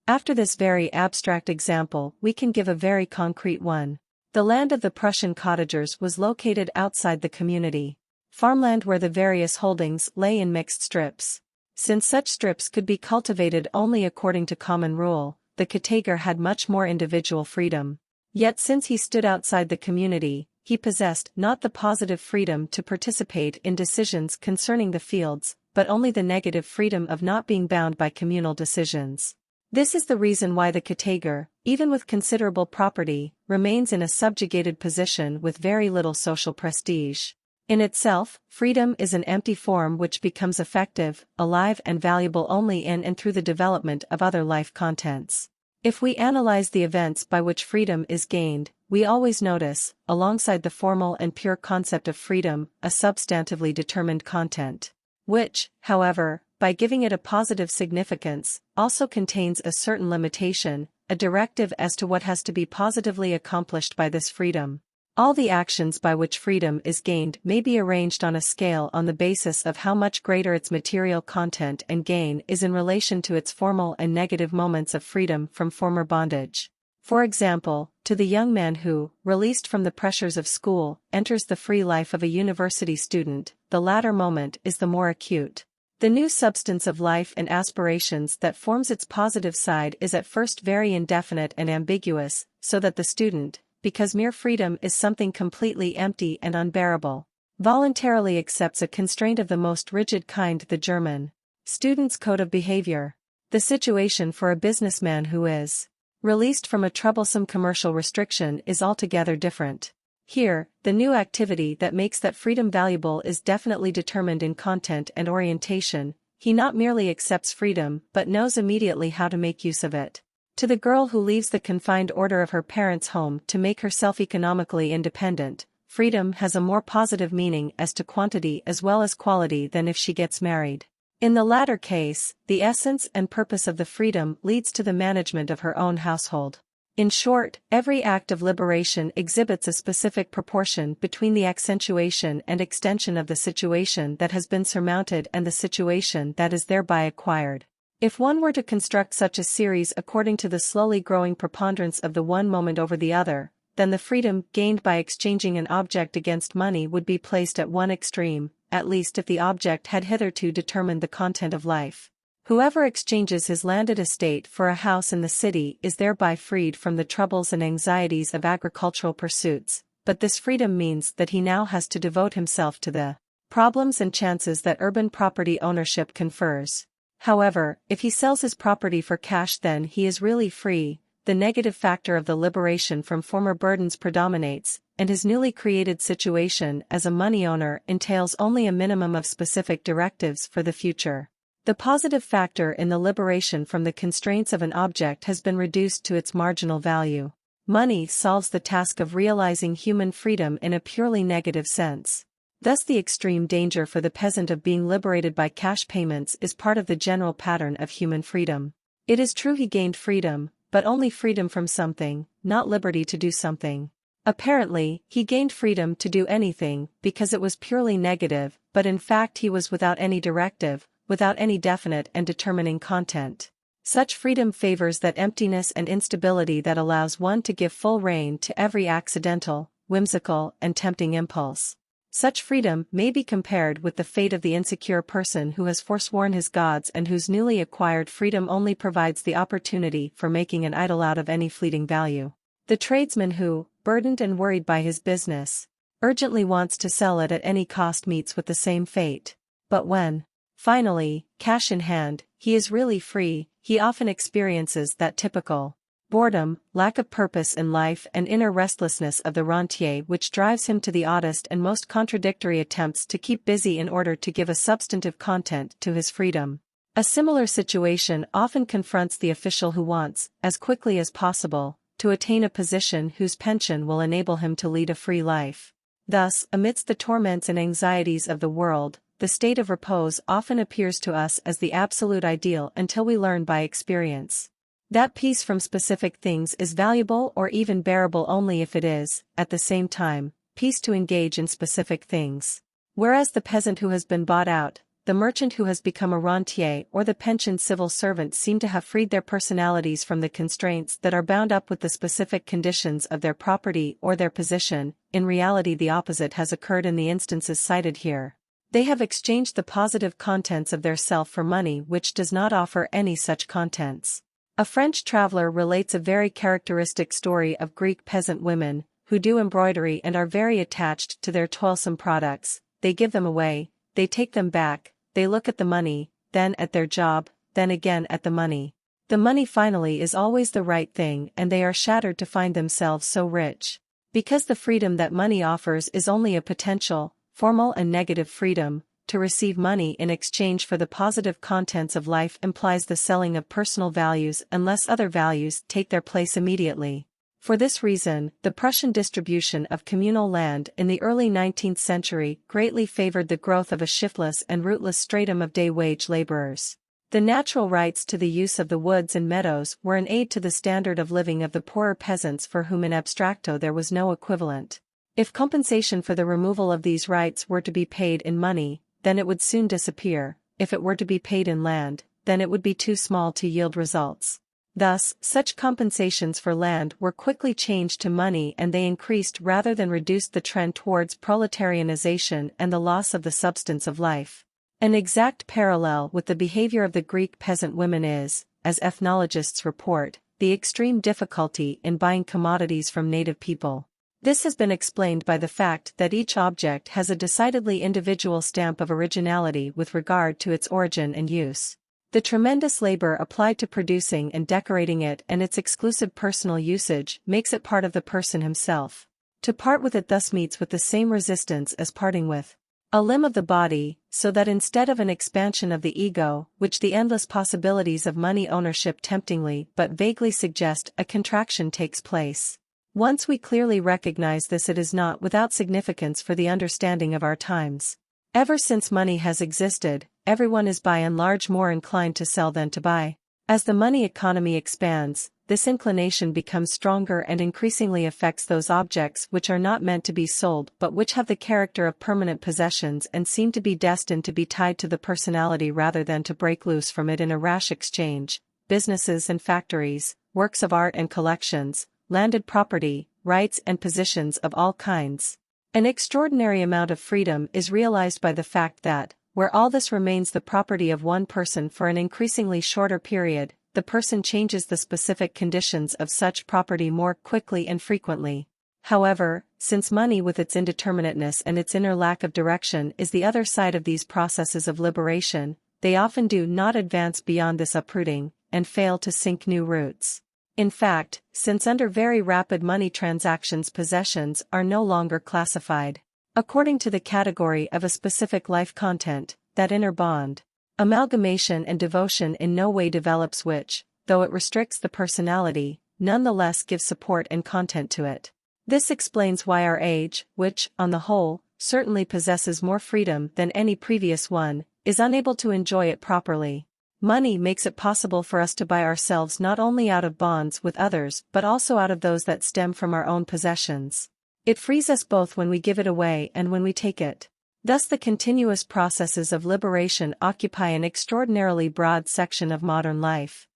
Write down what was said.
After this very abstract example, we can give a very concrete one. The land of the Prussian cottagers was located outside the community. Farmland where the various holdings lay in mixed strips. Since such strips could be cultivated only according to common rule, the Kottager had much more individual freedom. Yet since he stood outside the community, he possessed not the positive freedom to participate in decisions concerning the fields, but only the negative freedom of not being bound by communal decisions. This is the reason why the Kottager, even with considerable property, remains in a subjugated position with very little social prestige. In itself, freedom is an empty form which becomes effective, alive and valuable only in and through the development of other life contents. If we analyze the events by which freedom is gained, we always notice, alongside the formal and pure concept of freedom, a substantively determined content, which, however, by giving it a positive significance, also contains a certain limitation, a directive as to what has to be positively accomplished by this freedom. All the actions by which freedom is gained may be arranged on a scale on the basis of how much greater its material content and gain is in relation to its formal and negative moments of freedom from former bondage. For example, to the young man who, released from the pressures of school, enters the free life of a university student, the latter moment is the more acute. The new substance of life and aspirations that forms its positive side is at first very indefinite and ambiguous, so that the student, because mere freedom is something completely empty and unbearable, voluntarily accepts a constraint of the most rigid kind, the German student's code of behavior. The situation for a businessman who is released from a troublesome commercial restriction is altogether different. Here, the new activity that makes that freedom valuable is definitely determined in content and orientation. He not merely accepts freedom but knows immediately how to make use of it. To the girl who leaves the confined order of her parents' home to make herself economically independent, freedom has a more positive meaning as to quantity as well as quality than if she gets married. In the latter case, the essence and purpose of the freedom leads to the management of her own household. In short, every act of liberation exhibits a specific proportion between the accentuation and extension of the situation that has been surmounted and the situation that is thereby acquired. If one were to construct such a series according to the slowly growing preponderance of the one moment over the other, then the freedom gained by exchanging an object against money would be placed at one extreme, at least if the object had hitherto determined the content of life. Whoever exchanges his landed estate for a house in the city is thereby freed from the troubles and anxieties of agricultural pursuits, but this freedom means that he now has to devote himself to the problems and chances that urban property ownership confers. However, if he sells his property for cash, then he is really free. The negative factor of the liberation from former burdens predominates, and his newly created situation as a money owner entails only a minimum of specific directives for the future. The positive factor in the liberation from the constraints of an object has been reduced to its marginal value. Money solves the task of realizing human freedom in a purely negative sense. Thus the extreme danger for the peasant of being liberated by cash payments is part of the general pattern of human freedom. It is true he gained freedom, but only freedom from something, not liberty to do something. Apparently, he gained freedom to do anything because it was purely negative, but in fact he was without any directive, without any definite and determining content. Such freedom favors that emptiness and instability that allows one to give full rein to every accidental, whimsical, and tempting impulse. Such freedom may be compared with the fate of the insecure person who has forsworn his gods and whose newly acquired freedom only provides the opportunity for making an idol out of any fleeting value. The tradesman who, burdened and worried by his business, urgently wants to sell it at any cost meets with the same fate. But when, finally, cash in hand, he is really free, he often experiences that typical boredom, lack of purpose in life and inner restlessness of the rentier which drives him to the oddest and most contradictory attempts to keep busy in order to give a substantive content to his freedom. A similar situation often confronts the official who wants, as quickly as possible, to attain a position whose pension will enable him to lead a free life. Thus, amidst the torments and anxieties of the world, the state of repose often appears to us as the absolute ideal until we learn by experience that peace from specific things is valuable or even bearable only if it is, at the same time, peace to engage in specific things. Whereas the peasant who has been bought out, the merchant who has become a rentier or the pensioned civil servant seem to have freed their personalities from the constraints that are bound up with the specific conditions of their property or their position. In reality, the opposite has occurred in the instances cited here. They have exchanged the positive contents of their self for money which does not offer any such contents. A French traveler relates a very characteristic story of Greek peasant women, who do embroidery and are very attached to their toilsome products. They give them away, they take them back, they look at the money, then at their job, then again at the money. The money finally is always the right thing, and they are shattered to find themselves so rich. Because the freedom that money offers is only a potential, formal and negative freedom, to receive money in exchange for the positive contents of life implies the selling of personal values unless other values take their place immediately. For this reason, the Prussian distribution of communal land in the early 19th century greatly favored the growth of a shiftless and rootless stratum of day-wage laborers. The natural rights to the use of the woods and meadows were an aid to the standard of living of the poorer peasants for whom in abstracto there was no equivalent. If compensation for the removal of these rights were to be paid in money, then it would soon disappear. If it were to be paid in land, then it would be too small to yield results. Thus, such compensations for land were quickly changed to money, and they increased rather than reduced the trend towards proletarianization and the loss of the substance of life. An exact parallel with the behavior of the Greek peasant women is, as ethnologists report, the extreme difficulty in buying commodities from native people. This has been explained by the fact that each object has a decidedly individual stamp of originality with regard to its origin and use. The tremendous labor applied to producing and decorating it and its exclusive personal usage makes it part of the person himself. To part with it thus meets with the same resistance as parting with a limb of the body, so that instead of an expansion of the ego, which the endless possibilities of money ownership temptingly but vaguely suggest, a contraction takes place. Once we clearly recognize this, it is not without significance for the understanding of our times. Ever since money has existed, everyone is by and large more inclined to sell than to buy. As the money economy expands, this inclination becomes stronger and increasingly affects those objects which are not meant to be sold but which have the character of permanent possessions and seem to be destined to be tied to the personality rather than to break loose from it in a rash exchange. Businesses and factories, works of art and collections, landed property, rights and positions of all kinds. An extraordinary amount of freedom is realized by the fact that, where all this remains the property of one person for an increasingly shorter period, the person changes the specific conditions of such property more quickly and frequently. However, since money with its indeterminateness and its inner lack of direction is the other side of these processes of liberation, they often do not advance beyond this uprooting, and fail to sink new roots. In fact, since under very rapid money transactions possessions are no longer classified according to the category of a specific life content, that inner bond, amalgamation and devotion in no way develops, which, though it restricts the personality, nonetheless gives support and content to it. This explains why our age, which, on the whole, certainly possesses more freedom than any previous one, is unable to enjoy it properly. Money makes it possible for us to buy ourselves not only out of bonds with others but also out of those that stem from our own possessions. It frees us both when we give it away and when we take it. Thus the continuous processes of liberation occupy an extraordinarily broad section of modern life.